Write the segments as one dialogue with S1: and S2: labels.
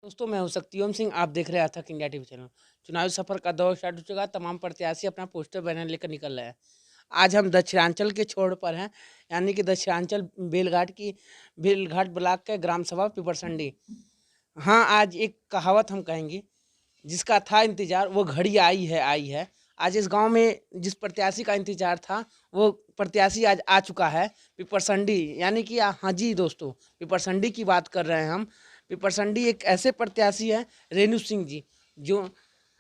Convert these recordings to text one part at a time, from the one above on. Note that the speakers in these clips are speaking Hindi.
S1: दोस्तों मैं हूं शक्तिओम सिंह। आप देख रहे हैं अथक इंडिया टीवी चैनल। चुनावी सफर का दौर स्टार्ट हो चुका है। तमाम प्रत्याशी अपना पोस्टर बैनर लेकर निकल रहे हैं। आज हम दक्षिणांचल के छोर पर हैं, यानी कि दक्षिणांचल बेलघाट ब्लॉक के ग्राम सभा पिपरसंडी। हाँ, आज एक कहावत हम कहेंगे, जिसका था इंतजार वो घड़ी आई है। आज इस गांव में जिस प्रत्याशी का इंतजार था वो प्रत्याशी आज आ चुका है, पिपरसंडी। यानी कि हाँ जी दोस्तों, पिपरसंडी की बात कर रहे हैं हम। पिपरसंडी एक ऐसे प्रत्याशी हैं, रेणु सिंह जी, जो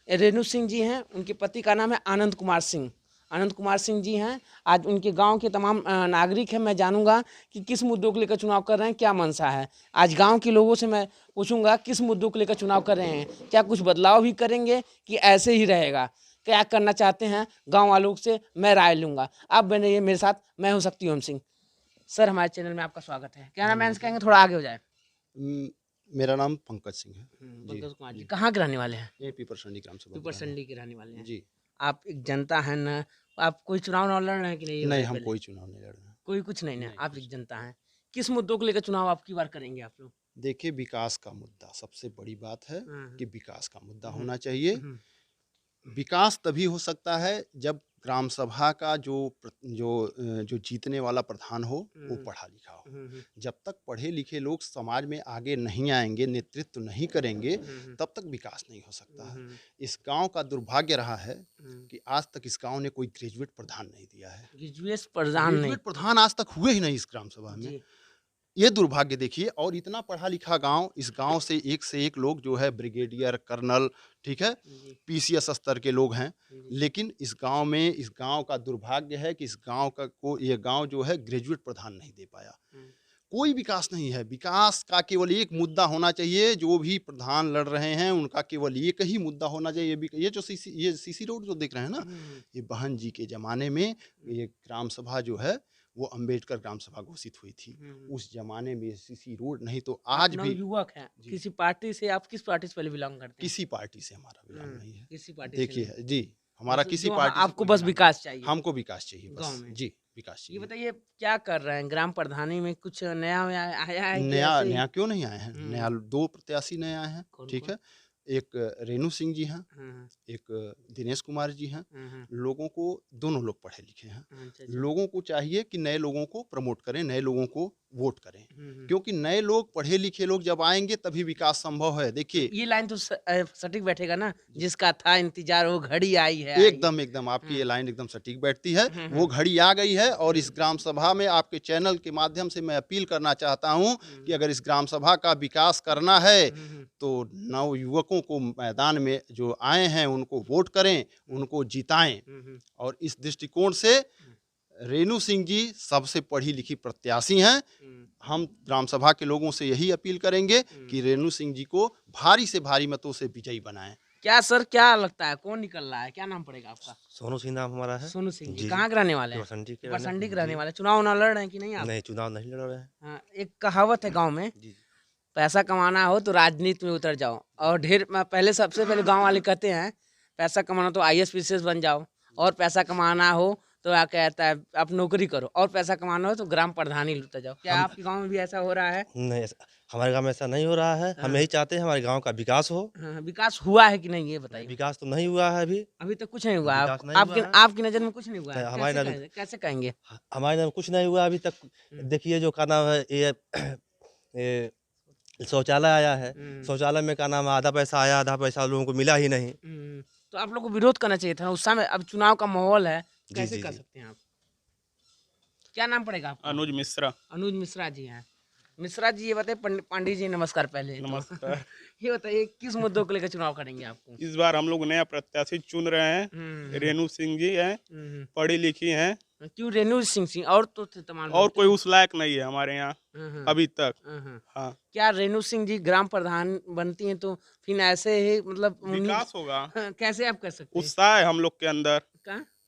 S1: रेणु सिंह जी हैं। उनके पति का नाम है आनंद कुमार सिंह। आनंद कुमार सिंह जी हैं। आज उनके गांव के तमाम नागरिक हैं। मैं जानूंगा कि किस मुद्दों को लेकर चुनाव कर रहे हैं, क्या मंशा है। आज गांव के लोगों से मैं पूछूंगा किस मुद्दों को लेकर चुनाव कर रहे हैं, क्या कुछ बदलाव भी करेंगे कि ऐसे ही रहेगा, क्या करना चाहते हैं गाँव वालों से मैं राय लूँगा। आप बने मेरे साथ, मैं हूँ शक्तिओम सिंह। सर, हमारे चैनल में आपका स्वागत है। क्या नाम है कहेंगे, थोड़ा आगे हो जाए।
S2: मेरा नाम पंकज सिंह है।
S1: पंकज कुमार जी कहाँ के रहने वाले हैं?
S2: ये पिपरसंडी ग्राम सभा
S1: पिपरसंडी के रहने वाले हैं
S2: जी।
S1: आप एक जनता है ना, आप कोई चुनाव ना लड़ रहे हैं कि नहीं?
S2: नहीं, हम कोई चुनाव नहीं लड़ रहे हैं।
S1: कोई कुछ नहीं ना, आप एक जनता हैं। किस मुद्दों को लेकर चुनाव आपकी बार करेंगे आप लोग?
S2: देखिए, विकास का मुद्दा सबसे बड़ी बात है कि विकास का मुद्दा होना चाहिए। विकास तभी हो सकता है जब ग्राम सभा का जो जीतने वाला प्रधान हो वो पढ़ा लिखा हो। जब तक पढ़े लिखे लोग समाज में आगे नहीं आएंगे, नेतृत्व नहीं करेंगे, तब तक विकास नहीं हो सकता है। इस गांव का दुर्भाग्य रहा है कि आज तक इस गांव ने कोई ग्रेजुएट प्रधान नहीं दिया है। ग्रेजुएट प्रधान आज तक हुए ही नहीं इस ग्राम सभा में। ये दुर्भाग्य देखिए। और इतना पढ़ा लिखा गांव, इस गांव से एक लोग जो है ब्रिगेडियर, कर्नल, ठीक है, पीसीएस स्तर के लोग हैं। लेकिन इस गांव का दुर्भाग्य है कि इस गांव का ये गांव जो है ग्रेजुएट प्रधान नहीं दे पाया। कोई विकास नहीं है। विकास का केवल एक मुद्दा होना चाहिए। जो भी प्रधान लड़ रहे हैं उनका केवल एक ही मुद्दा होना चाहिए। ये जो सीसी रोड जो देख रहे हैं ना, ये बहन जी के जमाने में ये ग्राम सभा जो है वो अंबेडकर ग्राम सभा घोषित हुई थी। उस जमाने में सीसी रोड नहीं तो आज भी
S1: युवक है। किसी पार्टी से, आप किस पार्टी से पहले बिलोंग करते हैं?
S2: किसी पार्टी से हमारा बिलोंग नहीं है।
S1: किसी पार्टी
S2: देखिए जी, हमारा किसी पार्टी
S1: आपको बस विकास चाहिए।
S2: हमको विकास चाहिए बस जी, विकास चाहिए।
S1: ये बताइए क्या कर रहे हैं ग्राम प्रधानी में, कुछ नया आया है?
S2: नया क्यों नहीं आए हैं? नया 2 प्रत्याशी नए आए हैं, ठीक है। एक रेणु सिंह जी हैं, एक दिनेश कुमार जी हैं। लोगों को, दोनों लोग पढ़े लिखे हैं। लोगों को चाहिए कि नए लोगों को प्रमोट करें, नए लोगों को वोट करें, क्योंकि नए लोग, पढ़े लिखे लोग जब आएंगे तभी विकास संभव है। देखिए,
S1: ये लाइन तो सटीक बैठेगा ना, जिसका था इंतजार वो घड़ी आई है।
S2: एकदम आपकी ये लाइन एकदम सटीक बैठती है। वो घड़ी आ गई है। और इस ग्राम सभा में आपके चैनल के माध्यम से मैं अपील करना चाहता हूं कि अगर इस ग्राम सभा का विकास करना है तो नव युवकों को मैदान में जो आए हैं उनको वोट करें, उनको जिताएं। और इस दृष्टिकोण से रेणु सिंह जी सबसे पढ़ी लिखी प्रत्याशी हैं। हम ग्राम सभा के लोगों से यही अपील करेंगे कि रेणु सिंह जी को भारी से भारी मतों से विजयी बनाएं।
S1: क्या सर, क्या लगता है कौन निकल रहा है? क्या नाम पड़ेगा आपका?
S3: सोनू सिंह नाम हमारा है।
S1: सोनू सिंह जी कहाँ के रहने वाले हैं? पिपरसंडी के रहने वाले। चुनाव ना लड़ रहे हैं कि नहीं आप?
S3: नहीं, चुनाव नहीं लड़ रहे हैं।
S1: हाँ, एक कहावत है गांव में, पैसा कमाना हो तो राजनीति में उतर जाओ। और सबसे पहले गांव वाले कहते हैं पैसा कमाना तो IAS PCS बन जाओ, और पैसा कमाना हो तो क्या कहता है आप नौकरी करो, और पैसा कमाना हो तो ग्राम प्रधानी लुटा जाओ। क्या आपके गांव में भी ऐसा हो रहा है?
S3: नहीं, हमारे गांव में ऐसा नहीं हो रहा है। हम यही चाहते हैं हमारे गांव का विकास हो।
S1: विकास हुआ है कि नहीं ये बताइए।
S3: विकास तो नहीं हुआ है अभी
S1: तक कुछ नहीं हुआ। आपकी नजर में कुछ नहीं हुआ है?
S3: हमारी नजर
S1: कैसे कहेंगे?
S3: हमारे नजर में कुछ नहीं हुआ अभी तक। देखिए जो क्या नाम है, ये शौचालय आया है। शौचालय में क्या नाम है, आधा पैसा आया, आधा पैसा लोगों को मिला ही नहीं।
S1: तो आप लोग को विरोध करना चाहिए था उस समय। अब चुनाव का माहौल है, कैसे कर सकते हैं आप? क्या नाम पड़ेगा आपका?
S4: अनुज मिश्रा।
S1: अनुज मिश्रा जी हैं। मिश्रा जी, ये बताइए, पंडित जी नमस्कार पहले।
S4: नमस्कार।
S1: ये बताइए किस मुद्दों को लेकर चुनाव करेंगे आपको?
S4: इस बार हम लोग नया प्रत्याशी चुन रहे हैं। रेणु सिंह जी हैं, पढ़ी लिखी हैं।
S1: क्यों रेणु सिंह? और तो तमाम
S4: और कोई उस लायक नहीं है हमारे यहाँ अभी तक। हाँ,
S1: क्या रेणु सिंह जी ग्राम प्रधान बनती हैं तो फिर ऐसे ही मतलब
S4: विकास होगा?
S1: कैसे आप कर सकते हैं?
S4: उत्साह है हम लोग के अंदर।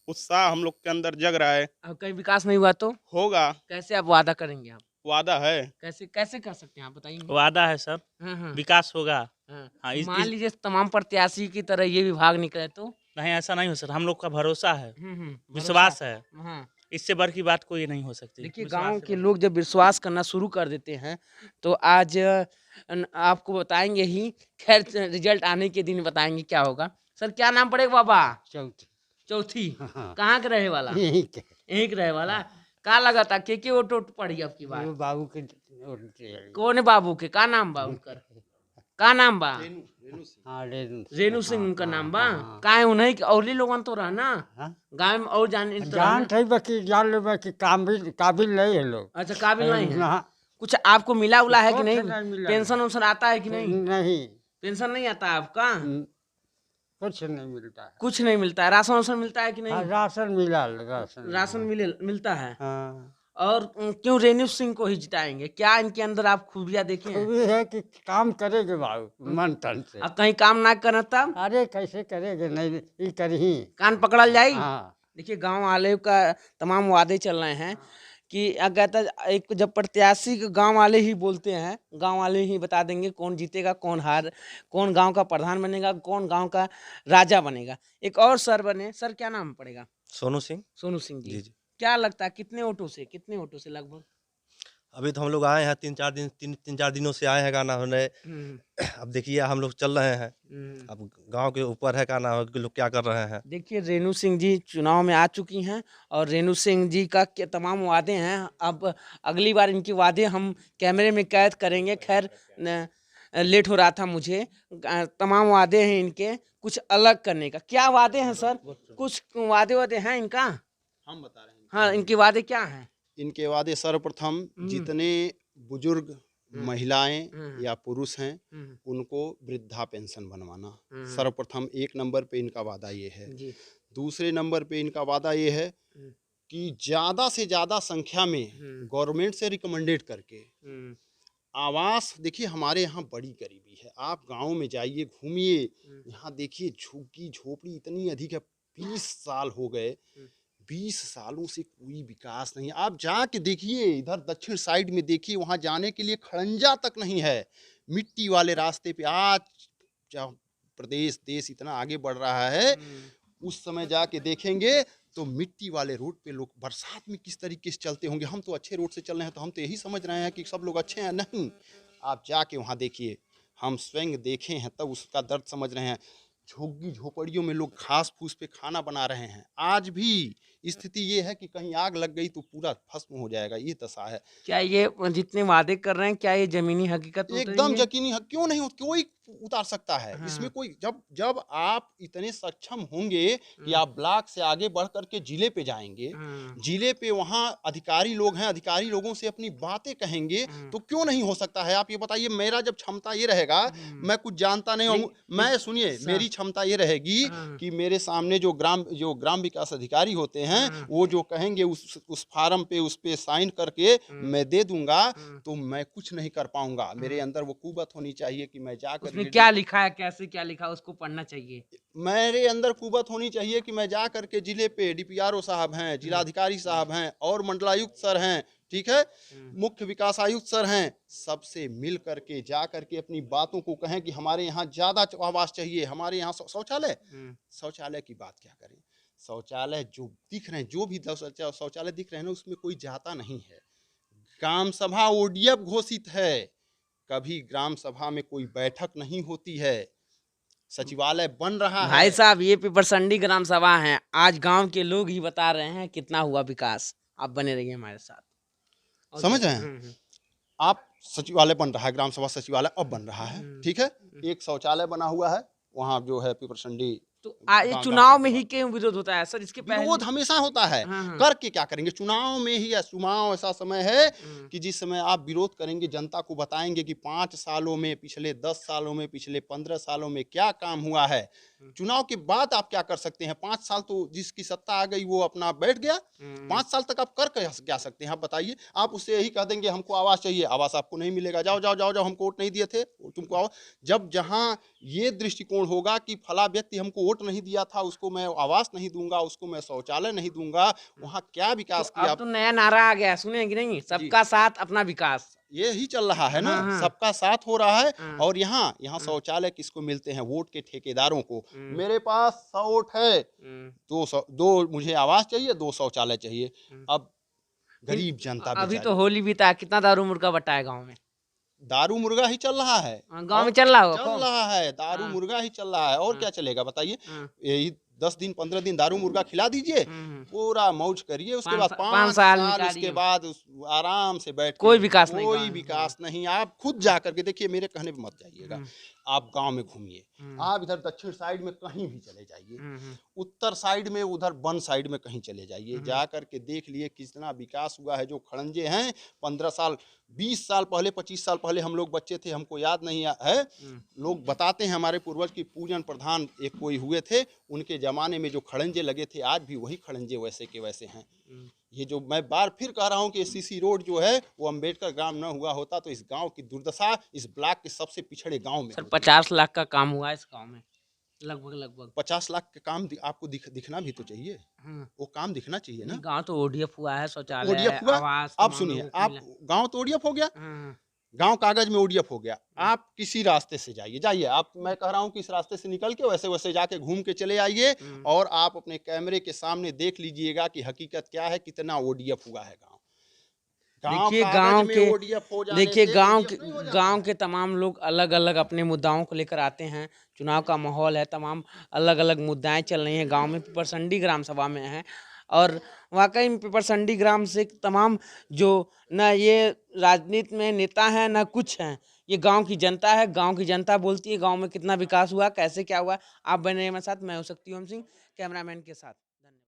S4: उत्साह हम लोग के अंदर जग रहा है।
S1: अब कहीं विकास नहीं हुआ तो
S4: होगा।
S1: कैसे आप वादा करेंगे? आप
S4: वादा है।
S1: कैसे कर सकते हैं आप बताइए?
S5: वादा है सर, विकास होगा।
S1: हाँ, मान लीजिए तमाम प्रत्याशी की तरह ये विभाग निकले तो?
S5: नहीं, ऐसा नहीं हो सर। हम लोग का भरोसा है, विश्वास है। इससे बढ़ की बात कोई नहीं हो सकती।
S1: देखिए
S5: विश्वास
S1: गांव
S5: से
S1: के
S5: बढ़-
S1: लोग जब विश्वास करना शुरू कर देते हैं तो आज आपको बताएंगे ही। खैर रिजल्ट आने के दिन बताएंगे क्या होगा। सर क्या नाम पड़ेगा बाबा?
S6: चौथी।
S1: चौथी।
S6: हाँ।
S1: कहाँ के रहे वाला?
S6: यही के
S1: यहीं के रहे वाला। का लगा था के वोट वोट पड़ी अब की
S6: वो
S1: बार?
S6: बाबू के उनके
S1: कौन है बाबू के? का नाम बा उनकर? का नाम बा?
S6: हाँ रेणु
S1: रेणु सिंह उनका नाम बा। का है उन्हीं के और लोगन तो रहा ना
S6: हाँ।
S1: गाँव में और जान तो रहा
S6: जान
S1: ना?
S6: थे बाकी जान लो बाकी काबिल नहीं है लोग।
S1: अच्छा काबिल नहीं है।
S6: हाँ,
S1: कुछ आपको मिला उला है कि
S6: कुछ
S1: नहीं?
S6: नहीं मिला।
S1: पेंशन वेंशन आता है कि नहीं?
S6: नहीं
S1: पेंशन नहीं आता आपका?
S6: कुछ नहीं मिलता है।
S1: कुछ नहीं मिलता है। राशन वाशन मिलता है कि
S6: हाँ,
S1: नहीं?
S6: राशन मिला राशन
S1: राशन मिलता है।
S6: हाँ।
S1: और क्यों रेणु सिंह को ही जिताएंगे? क्या इनके अंदर आप खूबियां देखे हैं?
S6: खूबी है कि काम करेगे बाबू मन तन से।
S1: अब कहीं काम ना करें तब
S6: अरे कैसे करेगे नहीं ये करही।
S1: कान पकड़ल जाई।
S6: हाँ
S1: देखिए गांव वाले का तमाम वादे चल रहे हैं कि अगर एक जब प्रत्याशी गांव वाले ही बोलते हैं, गांव वाले ही बता देंगे कौन जीतेगा कौन कौन गांव का प्रधान बनेगा कौन गांव का राजा बनेगा। एक और सर बने। सर क्या नाम पड़ेगा?
S3: सोनू सिंह।
S1: सोनू सिंह जी।
S3: जी जी।
S1: क्या लगता है कितने वोटों से लगभग?
S3: अभी तो हम लोग आए हैं तीन चार दिनों से आए हैं गाना होने। अब देखिए हम लोग चल रहे हैं। अब गांव के ऊपर है गाना हो कि लोग क्या कर रहे हैं।
S1: देखिए रेणु सिंह जी चुनाव में आ चुकी हैं और रेणु सिंह जी का तमाम वादे हैं। अब अगली बार इनके वादे हम कैमरे में कैद करेंगे। खैर लेट हो रहा था मुझे। तमाम वादे हैं इनके कुछ अलग करने का। क्या वादे हैं सर? कुछ वादे हैं इनका?
S2: हम बता रहे हैं
S1: हाँ इनके वादे क्या हैं?
S2: इनके वादे सर्वप्रथम जितने बुजुर्ग महिलाएं या पुरुष हैं उनको वृद्धा पेंशन बनवाना सर्वप्रथम एक नंबर पे इनका वादा ये है।
S1: जी।
S2: दूसरे नंबर पे इनका वादा ये है कि ज़्यादा से ज़्यादा संख्या में गवर्नमेंट से रिकमेंडेड करके आवास। देखिए हमारे यहाँ बड़ी गरीबी है। आप गांव में जाइए घूमिए, यहाँ देखिए झुग्गी झोपड़ी इतनी अधिक है। 20 साल हो गए, 20 सालों से कोई विकास नहीं। आप जाके देखिए इधर दक्षिण साइड में देखिए, वहाँ जाने के लिए खड़ंजा तक नहीं है। मिट्टी वाले रास्ते पे आज जब देश इतना आगे बढ़ रहा है, उस समय जाके देखेंगे तो मिट्टी वाले रोड पे लोग बरसात में किस तरीके से चलते होंगे। हम तो अच्छे रोड से चल रहे हैं तो हम तो यही समझ रहे हैं कि सब लोग अच्छे हैं। नहीं, आप जाके वहाँ देखिए, हम स्वयं देखे हैं तब उसका दर्द समझ रहे हैं। झुग्गी झोपड़ियों में लोग घास फूस पे खाना बना रहे हैं। आज भी स्थिति ये है कि कहीं आग लग गई तो पूरा भस्म हो जाएगा, ये दशा है।
S1: क्या ये जितने वादे कर रहे हैं क्या ये जमीनी हकीकत उतरी
S2: एकदम
S1: है?
S2: यकीनी है, क्यों नहीं कोई उतार सकता है।
S1: हाँ।
S2: इसमें कोई जब आप इतने सक्षम होंगे कि आप ब्लॉक से आगे बढ़ करके जिले पे जाएंगे, जिले पे वहाँ अधिकारी लोग हैं, अधिकारी लोगों से अपनी बातें कहेंगे तो क्यों नहीं हो सकता है। आप ये बताइए, मेरा जब क्षमता ये रहेगा, मैं कुछ जानता नहीं हूँ, मैं सुनिए मेरी क्षमता ये रहेगी कि मेरे सामने जो ग्राम विकास अधिकारी होते हैं वो जो कहेंगे उस फार्म पे उस पे साइन करके मैं दे दूंगा, तो मैं कुछ नहीं कर पाऊंगा। मेरे अंदर वो कुवत होनी चाहिए कि मैं जाकर
S1: उसमें क्या लिखा है, कैसे क्या लिखा है, उसको पढ़ना चाहिए।
S2: मेरे अंदर कुवत होनी चाहिए कि मैं जा करके जिले पे डीपीआरओ साहब हैं, जिलाधिकारी साहब हैं और मंडलायुक्त सर हैं, ठीक है, मुख्य विकास आयुक्त सर हैं, सबसे मिल करके जा करके अपनी बातों को कहें कि हमारे यहाँ ज़्यादा आवास चाहिए, हमारे यहाँ शौचालय की बात क्या करें। शौचालय जो दिख रहे हैं, जो भी शौचालय दिख रहे हैं ना, उसमें कोई जाता नहीं है। ग्राम सभा ओडीएफ घोषित है, कभी ग्राम सभा में कोई बैठक नहीं होती है। सचिवालय बन रहा है।
S1: भाई साहब ये पिपरसंडी ग्राम सभा है, आज गांव के लोग ही बता रहे हैं कितना हुआ विकास। आप बने रहिए हमारे साथ।
S2: समझ रहे हैं आप, सचिवालय बन रहा है, ग्राम सभा सचिवालय अब बन रहा है, ठीक है। एक शौचालय बना हुआ है वहाँ जो है पिपरसंडी।
S1: तो ये चुनाव में ही क्यों विरोध होता है सर? इसके पहले
S2: विरोध हमेशा होता है, करके क्या करेंगे। चुनाव में ही, चुनाव ऐसा समय है कि जिस समय आप विरोध करेंगे, जनता को बताएंगे कि 5 सालों में, पिछले 10 सालों में, पिछले 15 सालों में क्या काम हुआ है। चुनाव के बाद आप क्या कर सकते हैं। 5 साल तो जिसकी सत्ता आ गई वो अपना बैठ गया, 5 साल तक आप कर क्या सकते हैं। आप बताइए, आप उससे यही कह देंगे हमको आवास चाहिए, आवास आपको नहीं मिलेगा, जाओ जाओ जाओ जाओ, हमको वोट नहीं दिए थे तुमको आओ। जब जहाँ ये दृष्टिकोण होगा कि फला व्यक्ति हमको वोट नहीं दिया था, उसको मैं आवास नहीं दूंगा, उसको मैं शौचालय नहीं दूंगा, वहाँ क्या विकास किया।
S1: अब तो नया नारा आ गया, सुने कि नहीं? सबका साथ अपना विकास।
S2: यही चल रहा है ना,
S1: हाँ, हाँ।
S2: सबका साथ हो रहा है।
S1: हाँ।
S2: और यहाँ शौचालय किसको मिलते हैं? वोट के ठेकेदारों को। मेरे पास 100 वोट है, 2 मुझे आवास चाहिए, 2 शौचालय चाहिए। अब गरीब जनता
S1: अभी तो
S2: बेचारी,
S1: होली बीता है, कितना दारू मुर्गा बटा है गाँव में?
S2: दारू मुर्गा ही चल रहा है।
S1: गाँव में
S2: और
S1: चल रहा होगा
S2: चल
S1: खूब?
S2: रहा है, दारू
S1: हाँ।
S2: मुर्गा ही चल रहा है, और
S1: हाँ।
S2: क्या चलेगा बताइए?
S1: हाँ।
S2: यही 10 दिन 15 दिन दारू मुर्गा खिला दीजिए, पूरा मौज करिए, उसके बाद
S1: 5
S2: 5
S1: साल
S2: साल
S1: निकालिए।
S2: उसके बाद आराम से बैठ के
S1: कोई विकास नहीं
S2: कोई
S1: गाँव में।
S2: विकास नहीं। आप खुद जा करके देखिए, मेरे कहने पे मत जाइएगा, आप गांव में घूमिए। आप इधर दक्षिण साइड में कहीं भी चले जाइए, उत्तर साइड में, उधर वन साइड में कहीं चले जाइए, जा करके देख लिए कितना विकास हुआ है। जो खड़ंजे हैं 15 साल 20 साल पहले 25 साल पहले हम लोग बच्चे थे, हमको याद नहीं है, लोग बताते हैं हमारे पूर्वज की पूजन प्रधान एक कोई हुए थे, उनके ज़माने में जो खड़ंजे लगे थे, आज भी वही खड़ंजे वैसे के वैसे हैं। ये जो मैं बार फिर कह रहा हूँ कि सीसी रोड जो है वो अम्बेडकर ग्राम न हुआ होता तो इस गांव की दुर्दशा इस ब्लॉक के सबसे पिछड़े गांव में
S1: सर
S2: होती।
S1: 50 लाख का काम हुआ है इस गाँव में, लगभग।
S2: 50 लाख के काम आपको दिखना भी तो चाहिए, वो काम दिखना चाहिए ना।
S1: गाँव तो ओडीएफ हुआ है, शौचालय,
S2: ओडीएफ हुआ,
S1: आवास,
S2: अब
S1: तमाम
S2: सुनिए,
S1: लोगों को
S2: आप
S1: मिला।
S2: गांव तो ओडीएफ हो गया,
S1: हाँ,
S2: गांव कागज में ओडीएफ हो गया। आप किसी रास्ते से जाइए, आप, मैं कह रहा हूं कि इस रास्ते से निकल के वैसे वैसे जाके घूम के चले आइए, और आप अपने कैमरे के सामने देख लीजिएगा कि हकीकत क्या है, कितना ओडीएफ हुआ है गांव।
S1: देखिए
S2: कागज
S1: गांव
S2: में
S1: के
S2: ODF हो जाने
S1: देखिए
S2: से
S1: गांव
S2: ODF
S1: के
S2: नहीं हो जाता
S1: गांव
S2: है।
S1: के तमाम लोग अलग अलग अपने मुद्दाओं को लेकर आते हैं। चुनाव का माहौल है, तमाम अलग अलग मुद्दाएं चल रही हैं गांव में। पिपरसंडी ग्राम सभा में है, और वाकई में पिपरसंडी ग्राम से तमाम जो न ये राजनीति में नेता हैं न कुछ हैं, ये गांव की जनता है। गांव की जनता बोलती है गांव में कितना विकास हुआ, कैसे क्या हुआ। आप बने रहिए हमारे साथ, मैं हो सकती हूँ सिंह कैमरामैन के साथ।